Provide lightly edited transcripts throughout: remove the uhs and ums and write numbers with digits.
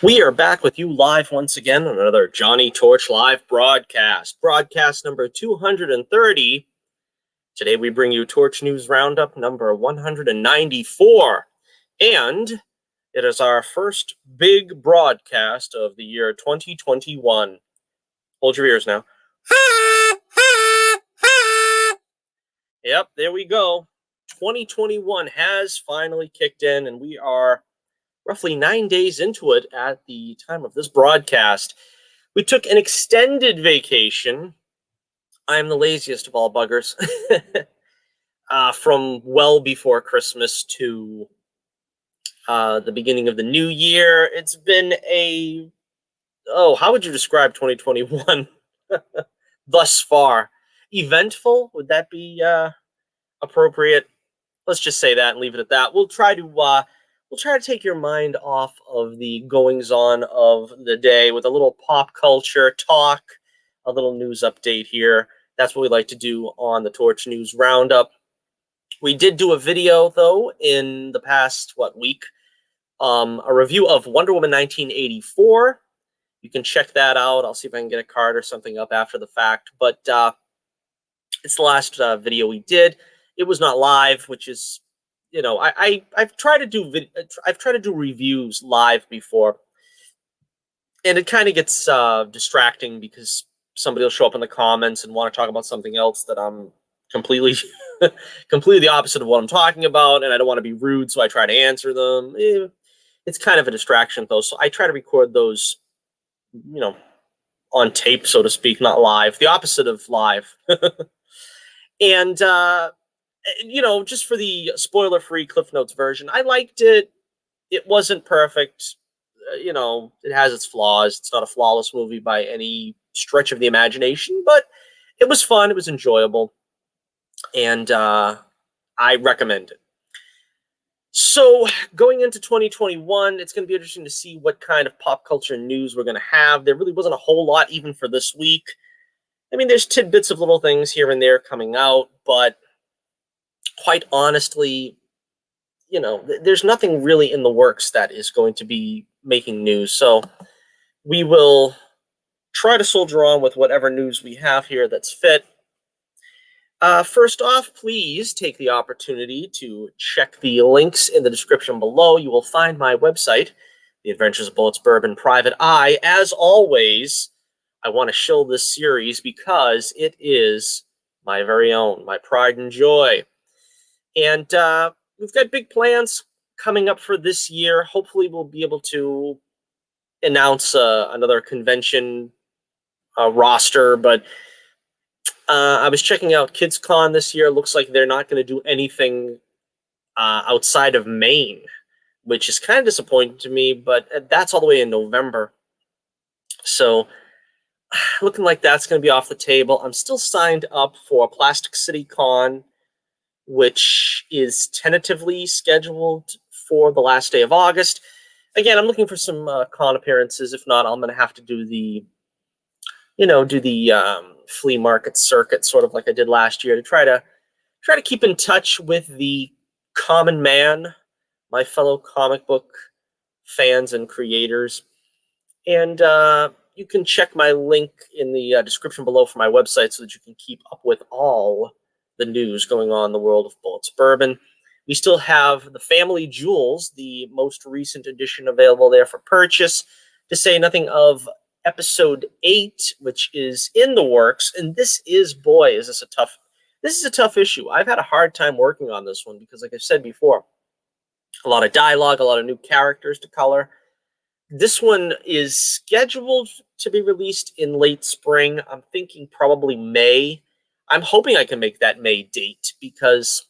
We are back with you live once again on another Johnny Torch live broadcast. Broadcast number 230. Today we bring you Torch News Roundup number 194. And it is our first big broadcast of the year 2021. Hold your ears now. Yep, there we go. 2021 has finally kicked in, and we are roughly 9 days into it at the time of this broadcast. We took an extended vacation. I am the laziest of all buggers. From well before Christmas to the beginning of the new year. It's been how would you describe 2021 thus far? Eventful? Would that be appropriate? Let's just say that and leave it at that. We'll try to take your mind off of the goings-on of the day with a little pop culture talk, a little news update here. That's what we like to do on the Torch News Roundup. We did do a video, though, in the past, week? A review of Wonder Woman 1984. You can check that out. I'll see if I can get a card or something up after the fact. But it's the last video we did. It was not live, which is... I've tried to do reviews live before, and it kind of gets distracting because somebody will show up in the comments and want to talk about something else that I'm completely the opposite of what I'm talking about, and I don't want to be rude, so I try to answer them. It's kind of a distraction, though, so I try to record those, on tape, so to speak, not live. The opposite of live. And just for the spoiler-free Cliff Notes version, I liked it. It wasn't perfect. It has its flaws. It's not a flawless movie by any stretch of the imagination, but it was fun. It was enjoyable. And I recommend it. So going into 2021, it's going to be interesting to see what kind of pop culture news we're going to have. There really wasn't a whole lot even for this week. I mean, there's tidbits of little things here and there coming out, but quite honestly, there's nothing really in the works that is going to be making news. So we will try to soldier on with whatever news we have here that's fit. First off, please take the opportunity to check the links in the description below. You will find my website, The Adventures of Bullets, Bourbon, Private Eye. As always, I want to shill this series because it is my very own, my pride and joy. And we've got big plans coming up for this year. Hopefully we'll be able to announce another convention roster. But I was checking out KidsCon this year. Looks like they're not going to do anything outside of Maine, which is kind of disappointing to me. But that's all the way in November. So looking like that's going to be off the table. I'm still signed up for Plastic City Con, which is tentatively scheduled for the last day of August. Again, I'm looking for some con appearances. If not, I'm going to have to do the, flea market circuit, sort of like I did last year, to try to keep in touch with the common man, my fellow comic book fans and creators. And you can check my link in the description below for my website so that you can keep up with all the news going on in the world of Bullets Bourbon. We still have the Family Jewels, the most recent edition, available there for purchase, to say nothing of episode 8, which is in the works. And this is a tough issue. I've had a hard time working on this one because, like I said before, a lot of dialogue, a lot of new characters to color. This one is scheduled to be released in late spring. I'm thinking probably May. I'm hoping I can make that May date because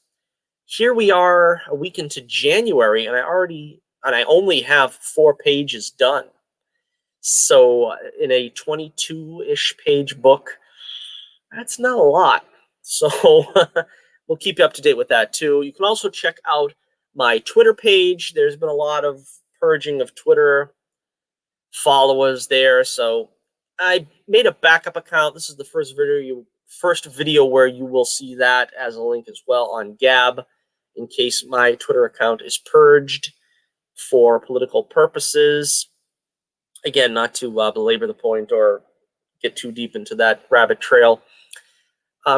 here we are a week into January, and I only have 4 pages done. So in a 22-ish page book, that's not a lot. So we'll keep you up to date with that too. You can also check out my Twitter page. There's been a lot of purging of Twitter followers there. So I made a backup account. This is the first video where you will see that as a link as well on Gab, in case my Twitter account is purged for political purposes. Again, not to belabor the point or get too deep into that rabbit trail.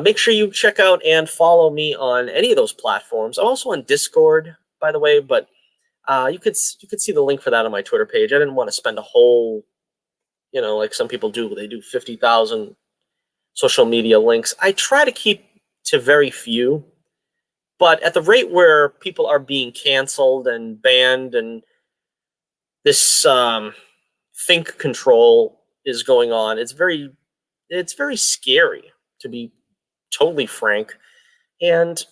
Make sure you check out and follow me on any of those platforms. I'm also on Discord, by the way, but you could see the link for that on my Twitter page. I didn't want to spend a whole, like some people do. They do 50,000 social media links. I try to keep to very few, but at the rate where people are being canceled and banned, and this think control is going on, it's very scary, to be totally frank. And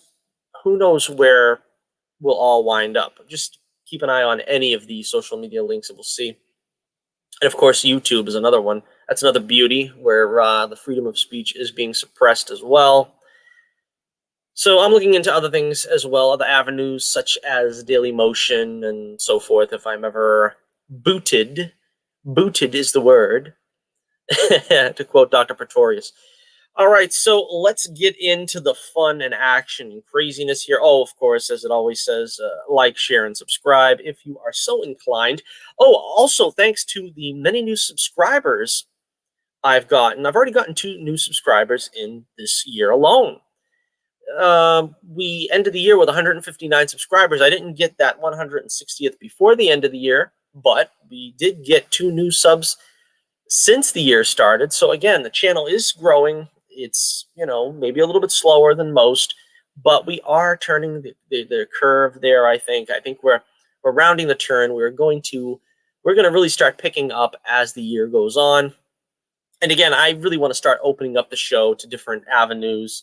who knows where we'll all wind up. Just keep an eye on any of the social media links that we'll see. And of course, YouTube is another one. That's another beauty where the freedom of speech is being suppressed as well. So I'm looking into other things as well, other avenues such as Daily Motion and so forth. If I'm ever booted is the word, to quote Dr. Pretorius. All right, so let's get into the fun and action and craziness here. Oh, of course, as it always says, like, share, and subscribe if you are so inclined. Oh, also, thanks to the many new subscribers I've gotten. I've already gotten 2 new subscribers in this year alone. We ended the year with 159 subscribers. I didn't get that 160th before the end of the year, but we did get 2 new subs since the year started. So again, the channel is growing. It's, maybe a little bit slower than most, but we are turning the curve there. I think we're rounding the turn. We're going to really start picking up as the year goes on. And again, I really want to start opening up the show to different avenues.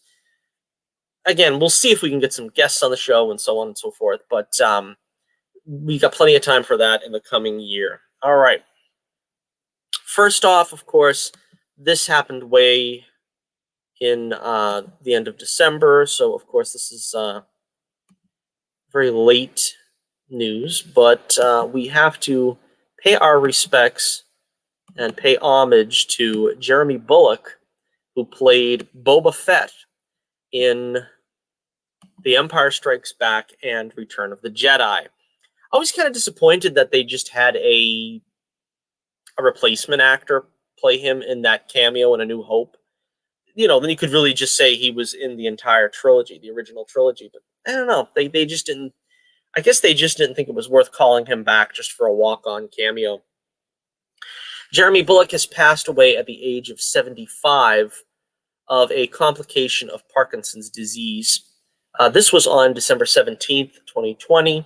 Again, we'll see if we can get some guests on the show and so on and so forth. But we got plenty of time for that in the coming year. All right. First off, of course, this happened way in the end of December. So, of course, this is very late news. But we have to pay our respects and pay homage to Jeremy Bulloch, who played Boba Fett in The Empire Strikes Back and Return of the Jedi. I was kind of disappointed that they just had a replacement actor play him in that cameo in A New Hope. Then you could really just say he was in the entire trilogy, the original trilogy. But I don't know. They just didn't. I guess they just didn't think it was worth calling him back just for a walk-on cameo. Jeremy Bulloch has passed away at the age of 75 of a complication of Parkinson's disease. This was on December 17th, 2020.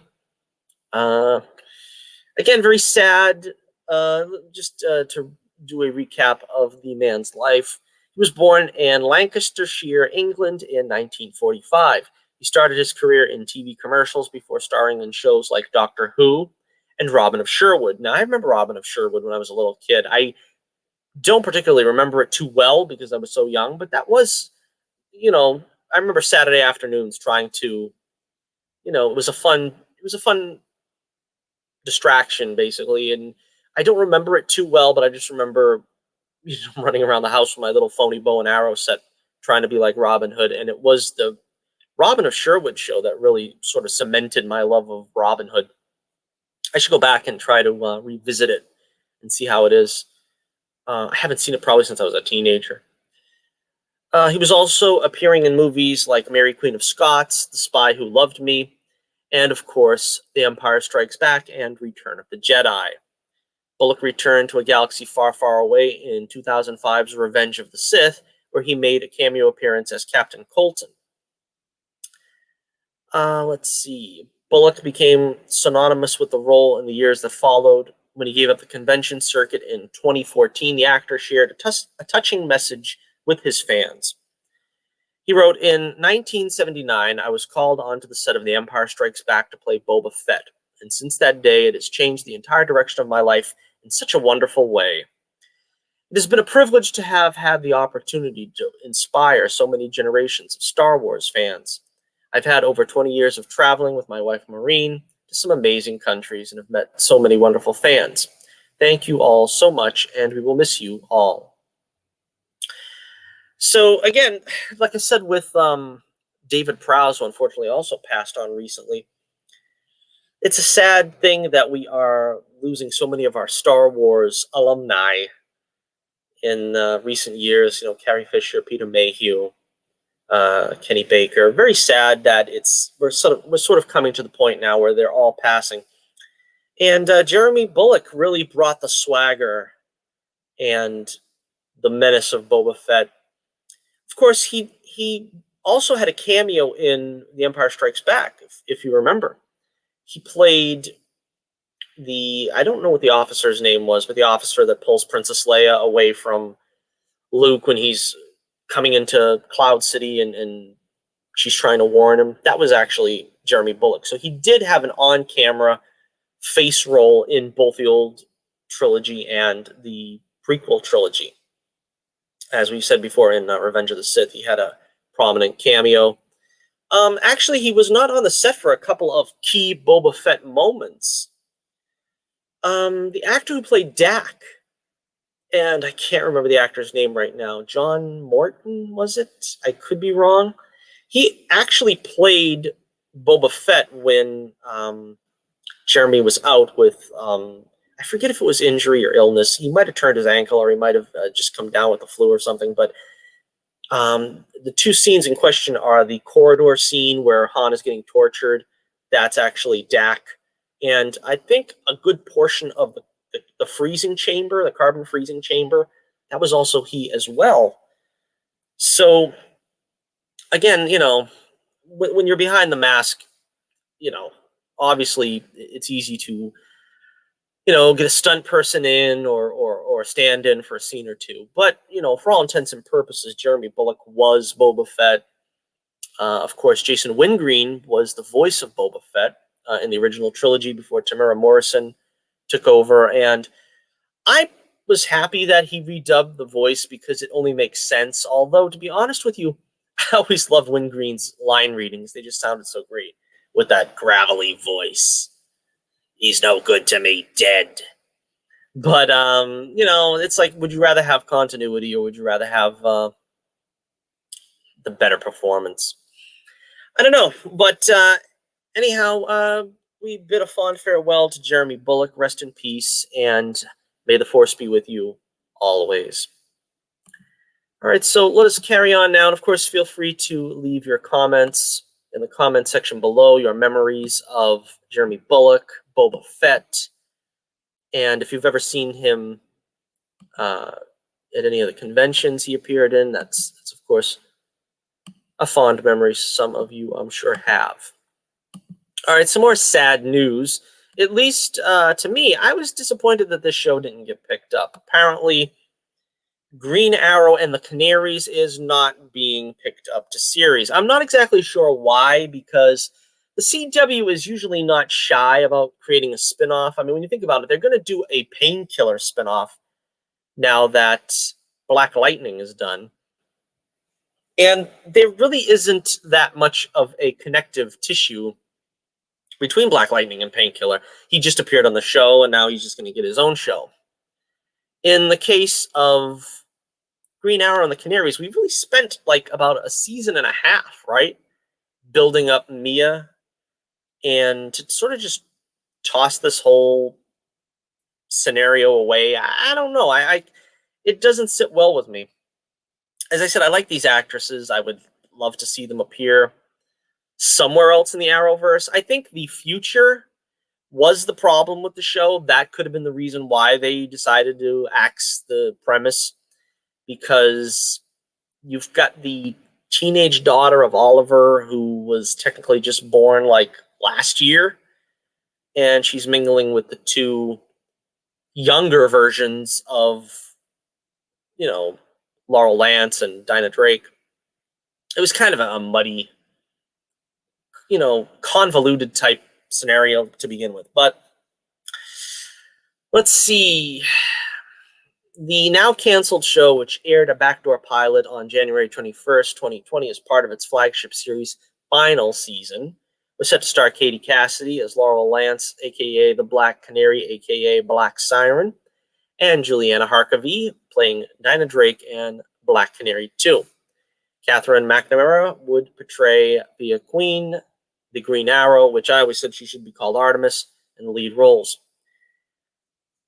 Again, very sad. Just to do a recap of the man's life. He was born in Lancashire, England in 1945. He started his career in TV commercials before starring in shows like Doctor Who and Robin of Sherwood. Now, I remember Robin of Sherwood when I was a little kid. I don't particularly remember it too well because I was so young, but that was, I remember Saturday afternoons trying to, it was a fun distraction, basically. And I don't remember it too well, but I just remember running around the house with my little phony bow and arrow set, trying to be like Robin Hood. And it was the Robin of Sherwood show that really sort of cemented my love of Robin Hood. I should go back and try to revisit it and see how it is. I haven't seen it probably since I was a teenager. He was also appearing in movies like Mary Queen of Scots, The Spy Who Loved Me, and of course, The Empire Strikes Back and Return of the Jedi. Bulloch returned to a galaxy far, far away in 2005's Revenge of the Sith, where he made a cameo appearance as Captain Colton. Let's see. Bulloch became synonymous with the role in the years that followed. When he gave up the convention circuit in 2014, the actor shared a touching message with his fans. He wrote, "In 1979, I was called onto the set of The Empire Strikes Back to play Boba Fett, and since that day, it has changed the entire direction of my life in such a wonderful way. It has been a privilege to have had the opportunity to inspire so many generations of Star Wars fans. I've had over 20 years of traveling with my wife, Maureen, to some amazing countries and have met so many wonderful fans. Thank you all so much, and we will miss you all." So again, like I said with David Prowse, who unfortunately also passed on recently, It's a sad thing that we are losing so many of our Star Wars alumni in recent years. You know, Carrie Fisher, Peter Mayhew, Kenny Baker. Very sad that we're sort of coming to the point now where they're all passing. And Jeremy Bulloch really brought the swagger and the menace of Boba Fett. Of course, he also had a cameo in The Empire Strikes Back, if you remember. He played I don't know what the officer's name was, but the officer that pulls Princess Leia away from Luke when he's coming into Cloud City and she's trying to warn him. That was actually Jeremy Bulloch. So he did have an on-camera face role in both the old trilogy and the prequel trilogy. As we said before in Revenge of the Sith, he had a prominent cameo. Actually, he was not on the set for a couple of key Boba Fett moments. The actor who played Dak, and I can't remember the actor's name right now. John Morton, was it? I could be wrong. He actually played Boba Fett when Jeremy was out with, I forget if it was injury or illness. He might have turned his ankle, or he might have just come down with the flu or something. But the two scenes in question are the corridor scene where Han is getting tortured. That's actually Dak. And I think a good portion of the freezing chamber, the carbon freezing chamber, that was also he as well. So, again, you know, when you're behind the mask, you know, obviously it's easy to, you know, get a stunt person in or stand in for a scene or two. But, you know, for all intents and purposes, Jeremy Bulloch was Boba Fett. Of course, Jason Wingreen was the voice of Boba Fett in the original trilogy before Tamara Morrison took over. And I was happy that he redubbed the voice because it only makes sense. Although, to be honest with you, I always loved Wingreen's line readings. They just sounded so great with that gravelly voice. He's no good to me, dead. But, you know, it's like, would you rather have continuity or would you rather have the better performance? I don't know. But anyhow, we bid a fond farewell to Jeremy Bulloch. Rest in peace, and may the Force be with you always. All right, so let us carry on now. And of course, feel free to leave your comments in the comment section below, your memories of Jeremy Bulloch, Boba Fett, and if you've ever seen him at any of the conventions he appeared in, that's of course a fond memory some of you, I'm sure, have. All right, some more sad news. At least to me, I was disappointed that this show didn't get picked up. Apparently, Green Arrow and the Canaries is not being picked up to series. I'm not exactly sure why, because the CW is usually not shy about creating a spinoff. I mean, when you think about it, they're going to do a Painkiller spinoff now that Black Lightning is done. And there really isn't that much of a connective tissue between Black Lightning and Painkiller. He just appeared on the show, and now he's just going to get his own show. In the case of Green Arrow and the Canaries, we really spent like about a season and a half, right, building up Mia, and to sort of just toss this whole scenario away. I don't know. It doesn't sit well with me. As I said, I like these actresses. I would love to see them appear somewhere else in the Arrowverse. I think the future was the problem with the show. That could have been the reason why they decided to axe the premise, because you've got the teenage daughter of Oliver, who was technically just born like last year, and she's mingling with the two younger versions of, you know, Laurel Lance and Dinah Drake. It was kind of a muddy, you know, convoluted type scenario to begin with. But let's see. The now canceled show, which aired a backdoor pilot on January 21st, 2020, as part of its flagship series' final season, was set to star Katie Cassidy as Laurel Lance, a.k.a. the Black Canary, a.k.a. Black Siren, and Juliana Harkavy playing Dinah Drake and Black Canary 2. Catherine McNamara would portray Thea Queen, the Green Arrow, which I always said she should be called Artemis, in the lead roles.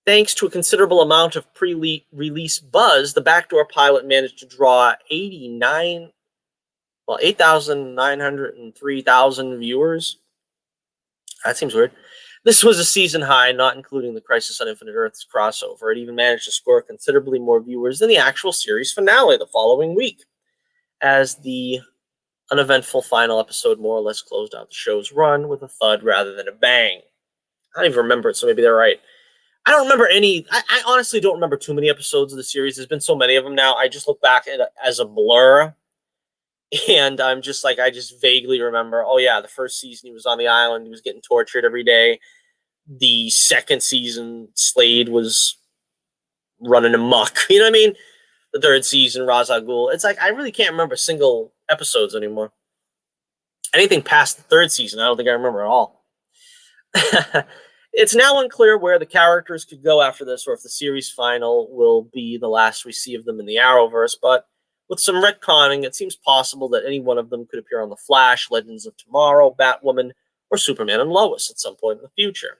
Thanks to a considerable amount of pre-release buzz, the backdoor pilot managed to draw 8,903,000 viewers. That seems weird. This was a season high, not including the Crisis on Infinite Earths crossover. It even managed to score considerably more viewers than the actual series finale the following week, as the uneventful final episode more or less closed out the show's run with a thud rather than a bang. I don't even remember it, so maybe they're right. I don't remember any. I honestly don't remember too many episodes of the series. There's been so many of them now. I just look back at it as a blur, and I'm just like, I just vaguely remember, oh yeah, the first season he was on the island, he was getting tortured every day. The second season, Slade was running amok. You know what I mean? The third season, Ra's al Ghul. It's like, I really can't remember single episodes anymore. Anything past the third season, I don't think I remember at all. It's now unclear where the characters could go after this, or if the series final will be the last we see of them in the Arrowverse, but with some retconning, it seems possible that any one of them could appear on The Flash, Legends of Tomorrow, Batwoman, or Superman and Lois at some point in the future.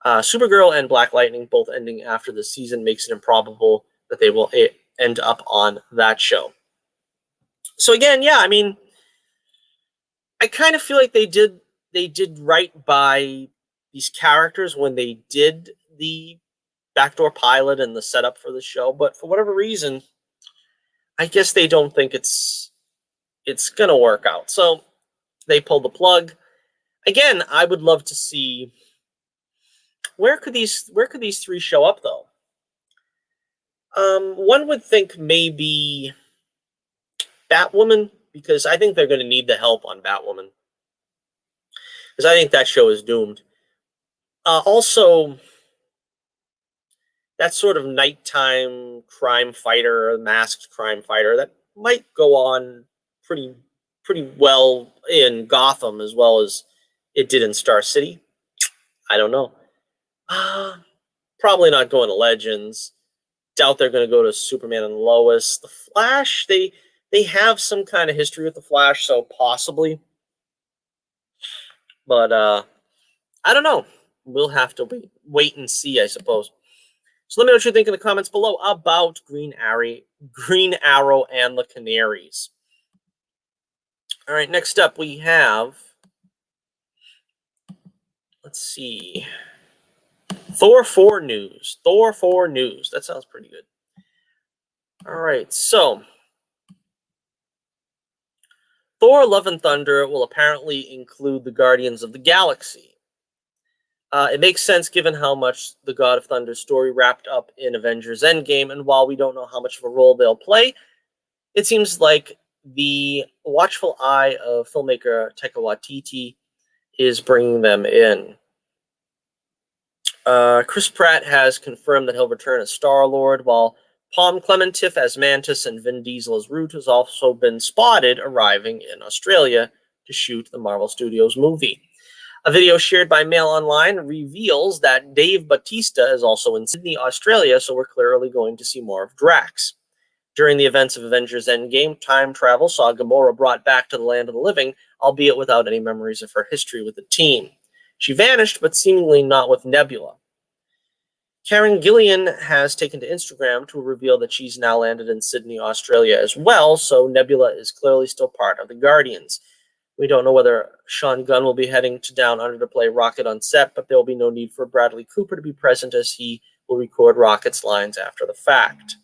Supergirl and Black Lightning both ending after this season makes it improbable that they will end up on that show. So again, yeah, I mean, I kind of feel like they did right by these characters when they did the backdoor pilot and the setup for the show, but for whatever reason, I guess they don't think it's gonna work out. So they pulled the plug. Again, I would love to see where could these three show up though. One would think maybe Batwoman, because I think they're going to need the help on Batwoman, because I think that show is doomed. Also, that sort of nighttime crime fighter, masked crime fighter, that might go on pretty well in Gotham as well as it did in Star City. I don't know. Probably not going to Legends. Doubt they're going to go to Superman and Lois. The Flash, they have some kind of history with the Flash, so possibly. But I don't know. We'll have to wait and see, I suppose. So let me know what you think in the comments below about Green Arrow and the Canaries. All right, next up we have, let's see, Thor 4 news. Thor 4 news. That sounds pretty good. All right, so Thor Love and Thunder will apparently include the Guardians of the Galaxy. It makes sense given how much the God of Thunder story wrapped up in Avengers Endgame, and while we don't know how much of a role they'll play, it seems like the watchful eye of filmmaker Taika Waititi is bringing them in. Chris Pratt has confirmed that he'll return as Star-Lord, while Palm Clementif as Mantis and Vin Diesel as Root has also been spotted arriving in Australia to shoot the Marvel Studios movie. A video shared by Mail Online reveals that Dave Bautista is also in Sydney, Australia, so we're clearly going to see more of Drax. During the events of Avengers Endgame, time travel saw Gamora brought back to the land of the living, albeit without any memories of her history with the team. She vanished, but seemingly not with Nebula. Karen Gillian has taken to Instagram to reveal that she's now landed in Sydney, Australia as well, so Nebula is clearly still part of the Guardians. We don't know whether Sean Gunn will be heading to Down Under to play Rocket on set, but there will be no need for Bradley Cooper to be present as he will record Rocket's lines after the fact.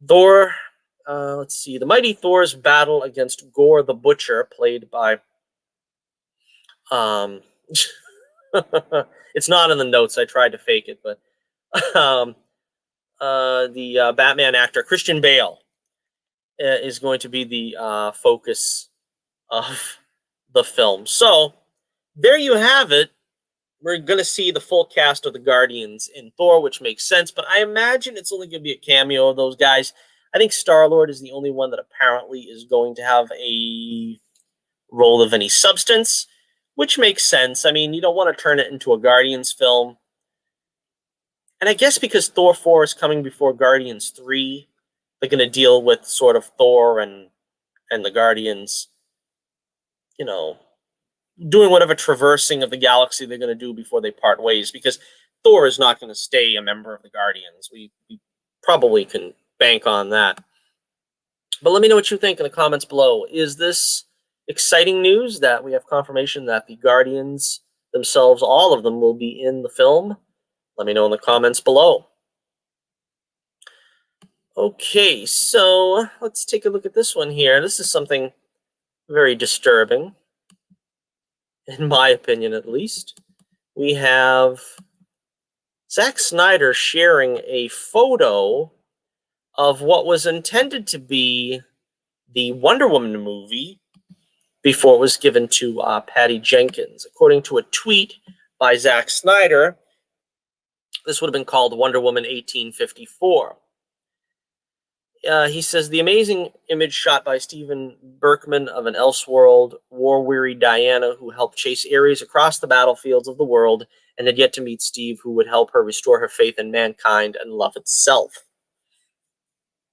Thor, let's see, the mighty Thor's battle against Gore the Butcher, played by, it's not in the notes, I tried to fake it, but the Batman actor Christian Bale is going to be the focus of the film. So there you have it. We're going to see the full cast of the Guardians in Thor, which makes sense, but I imagine it's only going to be a cameo of those guys. I think Star-Lord is the only one that apparently is going to have a role of any substance, which makes sense. I mean, you don't want to turn it into a Guardians film. And I guess because Thor 4 is coming before Guardians 3, they're going to deal with sort of Thor and the Guardians you know, doing whatever traversing of the galaxy they're going to do before they part ways, because Thor is not going to stay a member of the Guardians. We probably can bank on that. But let me know what you think in the comments below. Is this exciting news that we have confirmation that the Guardians themselves, all of them, will be in the film? Let me know in the comments below. Okay, so let's take a look at this one here. This is something very disturbing, in my opinion at least. We have Zack Snyder sharing a photo of what was intended to be the Wonder Woman movie before it was given to Patty Jenkins. According to a tweet by Zack Snyder, this would have been called Wonder Woman 1854. He says, the amazing image shot by Stephen Berkman of an Elseworld, war-weary Diana who helped chase Ares across the battlefields of the world and had yet to meet Steve, who would help her restore her faith in mankind and love itself.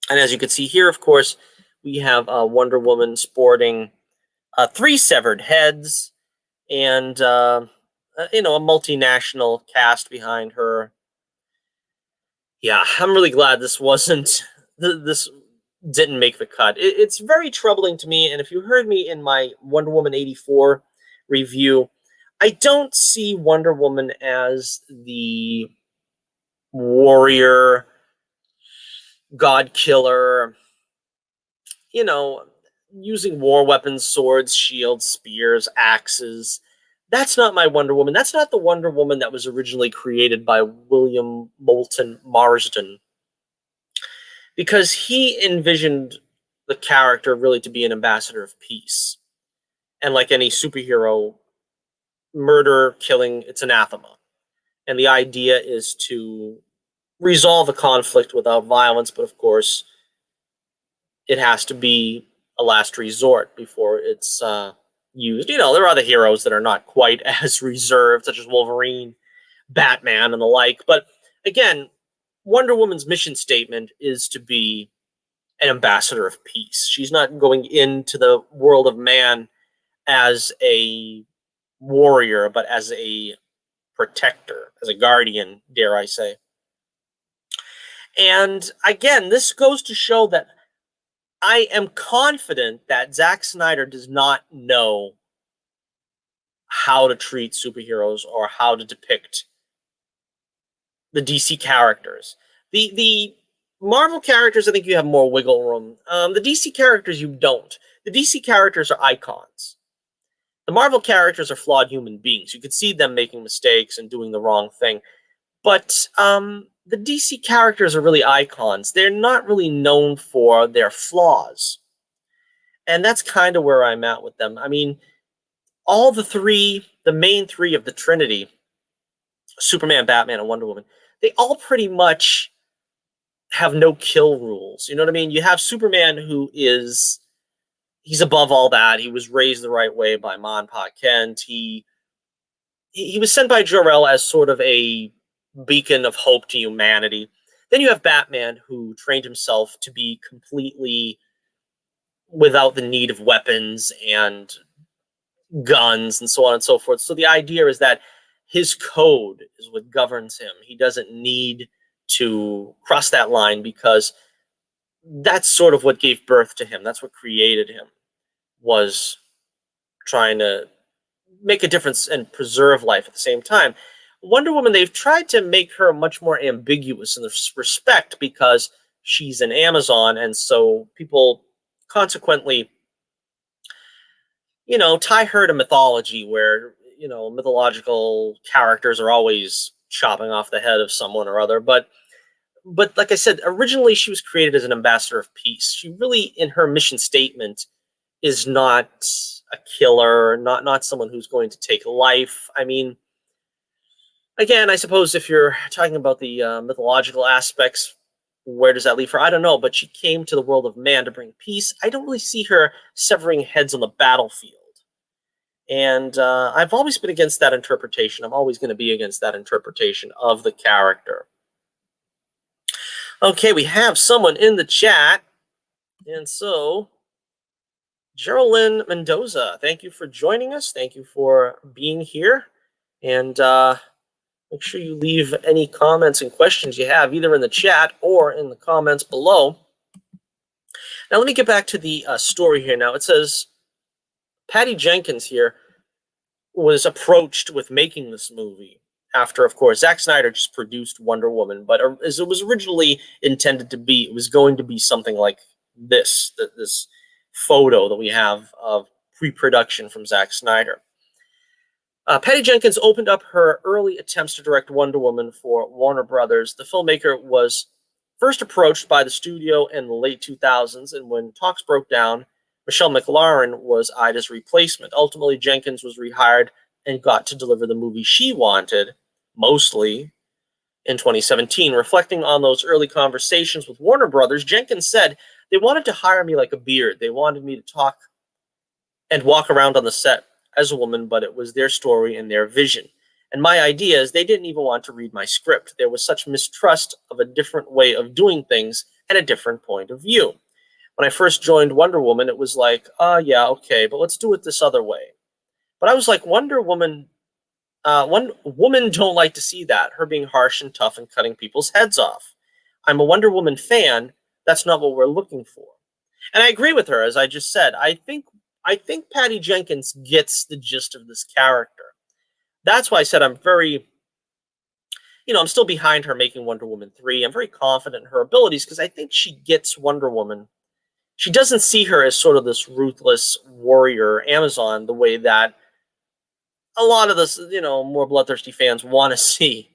And as you can see here, of course, we have Wonder Woman sporting 3 severed heads and, a multinational cast behind her. Yeah, I'm really glad this wasn't... This didn't make the cut. It's very troubling to me, and if you heard me in my Wonder Woman 84 review, I don't see Wonder Woman as the warrior, god killer, using war weapons, swords, shields, spears, axes. That's not my Wonder Woman. That's not the Wonder Woman that was originally created by William Moulton Marsden, because he envisioned the character really to be an ambassador of peace. And like any superhero, murder, killing, it's anathema. And the idea is to resolve a conflict without violence, but of course, it has to be a last resort before it's used. There are other heroes that are not quite as reserved, such as Wolverine, Batman, and the like. But again, Wonder Woman's mission statement is to be an ambassador of peace. She's not going into the world of man as a warrior, but as a protector, as a guardian, dare I say. And again, this goes to show that I am confident that Zack Snyder does not know how to treat superheroes or how to depict the DC characters. The Marvel characters, I think you have more wiggle room. The DC characters, you don't. The DC characters are icons. The Marvel characters are flawed human beings. You could see them making mistakes and doing the wrong thing. But the DC characters are really icons. They're not really known for their flaws. And that's kind of where I'm at with them. I mean, all the main 3 of the Trinity, Superman, Batman, and Wonder Woman, they all pretty much have no kill rules. You know what I mean? You have Superman, who he's above all that. He was raised the right way by Ma and Pa Kent. He was sent by Jor-El as sort of a beacon of hope to humanity. Then you have Batman, who trained himself to be completely without the need of weapons and guns and so on and so forth. So the idea is that his code is what governs him. He doesn't need to cross that line, because that's sort of what gave birth to him. That's what created him, was trying to make a difference and preserve life at the same time. Wonder Woman, they've tried to make her much more ambiguous in this respect, because she's an Amazon, and so people consequently, tie her to mythology, where, mythological characters are always chopping off the head of someone or other. But like I said, originally she was created as an ambassador of peace. She really, in her mission statement, is not a killer, not someone who's going to take life. I mean, again, I suppose if you're talking about the mythological aspects, where does that leave her? I don't know, but she came to the world of man to bring peace. I don't really see her severing heads on the battlefield. And I've always been against that interpretation. I'm always going to be against that interpretation of the character. Okay, we have someone in the chat. And so Geraldine Mendoza, thank you for joining us. Thank you for being here. And make sure you leave any comments and questions you have either in the chat or in the comments below. Now, let me get back to the story here. Now, it says Patty Jenkins here was approached with making this movie after, of course, Zack Snyder just produced Wonder Woman, but as it was originally intended to be, it was going to be something like this photo that we have of pre-production from Zack Snyder. Patty Jenkins opened up her early attempts to direct Wonder Woman for Warner Brothers. The filmmaker was first approached by the studio in the late 2000s, and when talks broke down, Michelle McLaren was Ida's replacement. Ultimately, Jenkins was rehired and got to deliver the movie she wanted, mostly, in 2017. Reflecting on those early conversations with Warner Brothers, Jenkins said, "They wanted to hire me like a beard. They wanted me to talk and walk around on the set as a woman, but it was their story and their vision. And my ideas, they didn't even want to read my script. There was such mistrust of a different way of doing things and a different point of view. When I first joined Wonder Woman, it was like, yeah, okay, but let's do it this other way." But I was like, Wonder Woman, one women don't like to see that, her being harsh and tough and cutting people's heads off. I'm a Wonder Woman fan. That's not what we're looking for. And I agree with her, as I just said. I think Patty Jenkins gets the gist of this character. That's why I said I'm very, I'm still behind her making Wonder Woman 3. I'm very confident in her abilities because I think she gets Wonder Woman. She doesn't see her as sort of this ruthless warrior Amazon the way that a lot of this, more bloodthirsty fans want to see.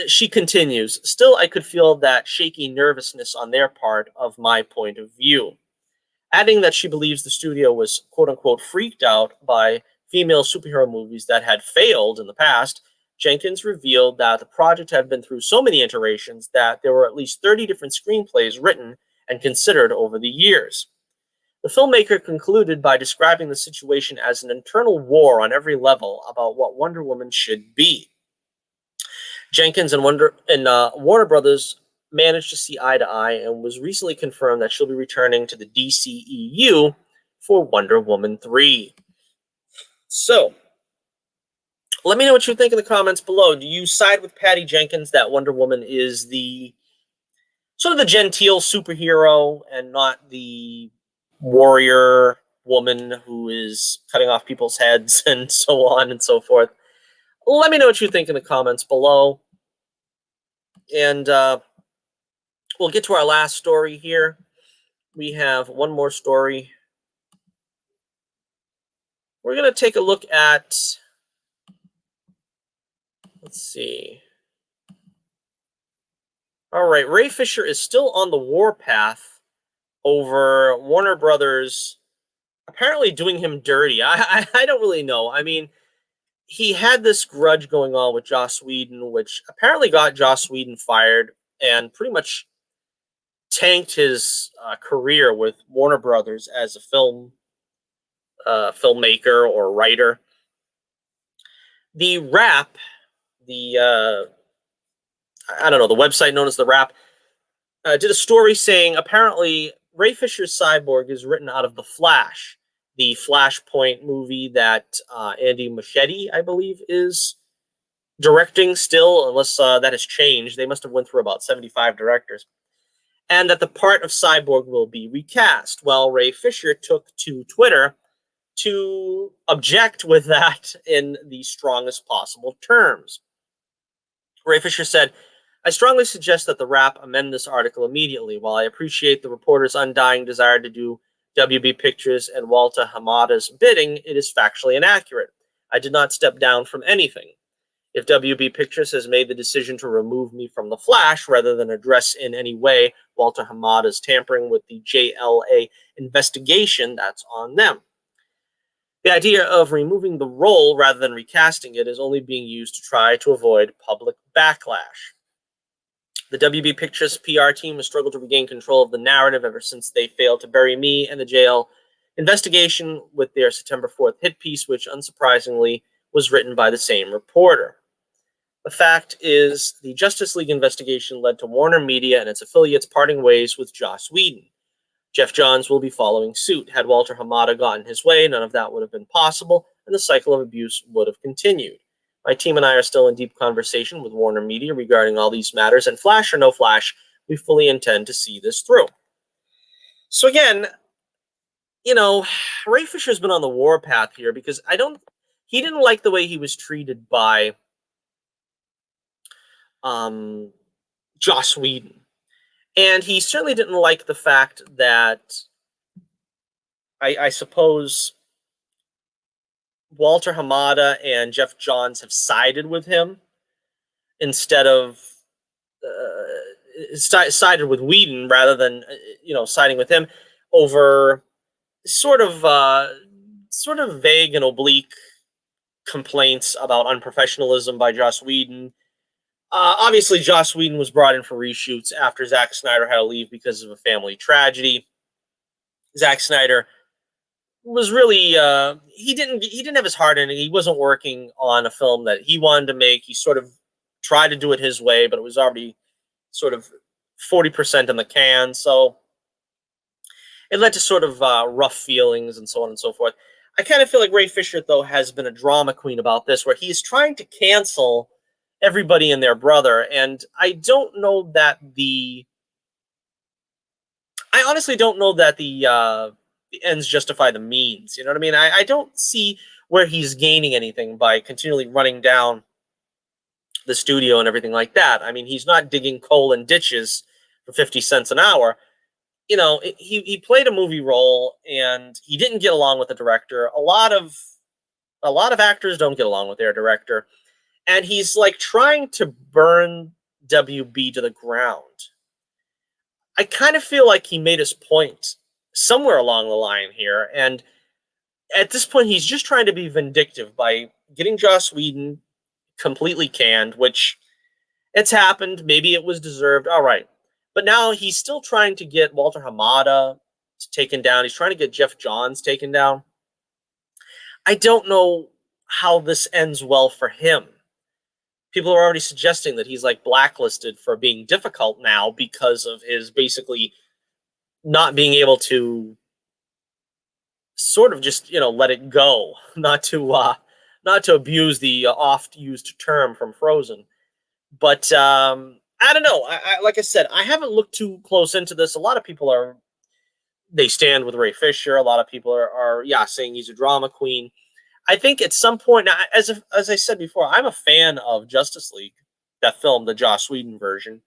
She continues, "Still, I could feel that shaky nervousness on their part of my point of view." Adding that she believes the studio was, quote-unquote, freaked out by female superhero movies that had failed in the past, Jenkins revealed that the project had been through so many iterations that there were at least 30 different screenplays written and considered over the years. The filmmaker concluded by describing the situation as an internal war on every level about what Wonder Woman should be. Jenkins and Warner Brothers managed to see eye to eye and was recently confirmed that she'll be returning to the DCEU for Wonder Woman 3. So, let me know what you think in the comments below. Do you side with Patty Jenkins that Wonder Woman is the sort of the genteel superhero and not the warrior woman who is cutting off people's heads and so on and so forth? Let me know what you think in the comments below. And we'll get to our last story here. We have one more story. We're going to take a look at, let's see. All right, Ray Fisher is still on the warpath over Warner Brothers apparently doing him dirty. I don't really know. I mean, he had this grudge going on with Joss Whedon, which apparently got Joss Whedon fired and pretty much tanked his career with Warner Brothers as a filmmaker or writer. The Wrap, the website known as The Wrap, did a story saying apparently Ray Fisher's Cyborg is written out of The Flash, the Flashpoint movie that Andy Muschietti, I believe, is directing still, unless that has changed. They must have went through about 75 directors. And that the part of Cyborg will be recast. Well, Ray Fisher took to Twitter to object with that in the strongest possible terms. Ray Fisher said, "I strongly suggest that the Wrap amend this article immediately. While I appreciate the reporter's undying desire to do WB Pictures and Walter Hamada's bidding, it is factually inaccurate. I did not step down from anything. If WB Pictures has made the decision to remove me from The Flash rather than address in any way Walter Hamada's tampering with the JLA investigation, that's on them. The idea of removing the role rather than recasting it is only being used to try to avoid public backlash. The WB Pictures PR team has struggled to regain control of the narrative ever since they failed to bury me and the jail investigation with their September 4th hit piece, which unsurprisingly was written by the same reporter. The fact is, the Justice League investigation led to Warner Media and its affiliates parting ways with Joss Whedon. Jeff Johns will be following suit. Had Walter Hamada gotten his way, none of that would have been possible, and the cycle of abuse would have continued. My team and I are still in deep conversation with Warner Media regarding all these matters, and Flash or no Flash, we fully intend to see this through. So again, Ray Fisher's been on the warpath here because he didn't like the way he was treated by Joss Whedon. And he certainly didn't like the fact that I suppose Walter Hamada and Jeff Johns have sided with him instead of sided with Whedon rather than siding with him over sort of vague and oblique complaints about unprofessionalism by Joss Whedon. Obviously, Joss Whedon was brought in for reshoots after Zack Snyder had to leave because of a family tragedy. Zack Snyder was really he didn't have his heart in it. He wasn't working on a film that he wanted to make. He sort of tried to do it his way, but it was already sort of 40% in the can. So it led to sort of rough feelings and so on and so forth. I kind of feel like Ray Fisher, though, has been a drama queen about this, where he's trying to cancel everybody and their brother. And I honestly don't know that the ends justify the means. You know what I mean? I don't see where he's gaining anything by continually running down the studio and everything like that. I mean, he's not digging coal in ditches for 50 cents an hour. He played a movie role and he didn't get along with the director. A lot of actors don't get along with their director. And he's like trying to burn WB to the ground. I kind of feel like he made his point somewhere along the line here. And at this point, he's just trying to be vindictive by getting Joss Whedon completely canned, which it's happened. Maybe it was deserved. All right. But now he's still trying to get Walter Hamada taken down. He's trying to get Jeff Johns taken down. I don't know how this ends well for him. People are already suggesting that he's like blacklisted for being difficult now because of his basically not being able to sort of just, let it go, not to abuse the oft-used term from Frozen. But I don't know. Like I said, I haven't looked too close into this. A lot of people they stand with Ray Fisher. A lot of people are saying he's a drama queen. I think at some point, as I said before, I'm a fan of Justice League, that film, the Joss Whedon version.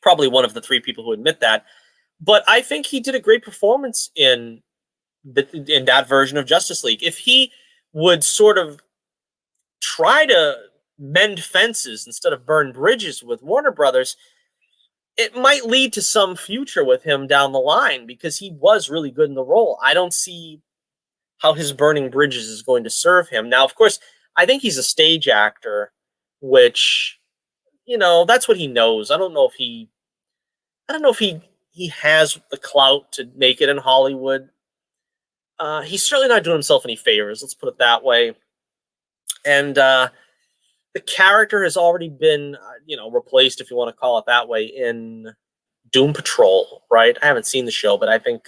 Probably one of the three people who admit that. But I think he did a great performance in that version of Justice League. If he would sort of try to mend fences instead of burn bridges with Warner Brothers, it might lead to some future with him down the line because he was really good in the role. I don't see how his burning bridges is going to serve him. Now, of course, I think he's a stage actor, which, that's what he knows. I don't know if he has the clout to make it in Hollywood. He's certainly not doing himself any favors. Let's put it that way. And the character has already been, replaced, if you want to call it that way, in Doom Patrol, right? I haven't seen the show, but I think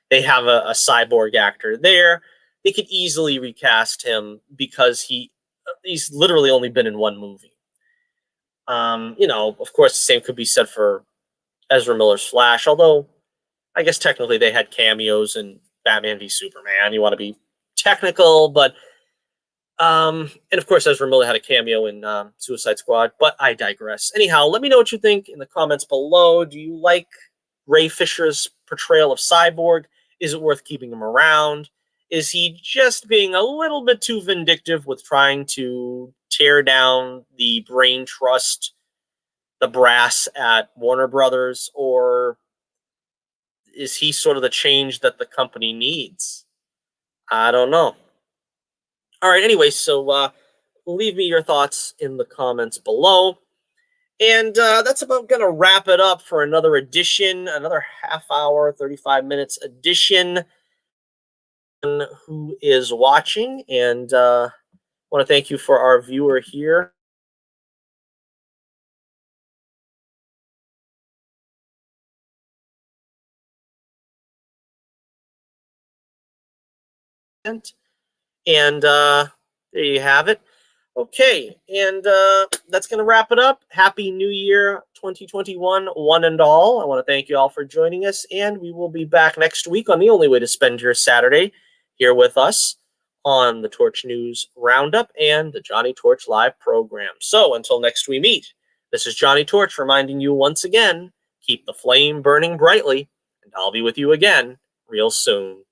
they have a cyborg actor there. They could easily recast him because he's literally only been in one movie. Of course, the same could be said for Ezra Miller's Flash, although I guess technically they had cameos in Batman v Superman. You want to be technical, but and of course Ezra Miller had a cameo in Suicide Squad, but I digress. Anyhow, let me know what you think in the comments below. Do you like Ray Fisher's portrayal of Cyborg? Is it worth keeping him around? Is he just being a little bit too vindictive with trying to tear down the brain trust, the brass at Warner Brothers, or is he sort of the change that the company needs? I don't know. All right, anyway, so leave me your thoughts in the comments below. And that's about going to wrap it up for another edition, another half hour, 35 minutes edition. Who is watching, and I want to thank you for our viewer here. And there you have it. Okay, and that's going to wrap it up. Happy New Year 2021, one and all. I want to thank you all for joining us, and we will be back next week on the only way to spend your Saturday here with us on the Torch News Roundup and the Johnny Torch Live program. So until next we meet, this is Johnny Torch reminding you once again, keep the flame burning brightly, and I'll be with you again real soon.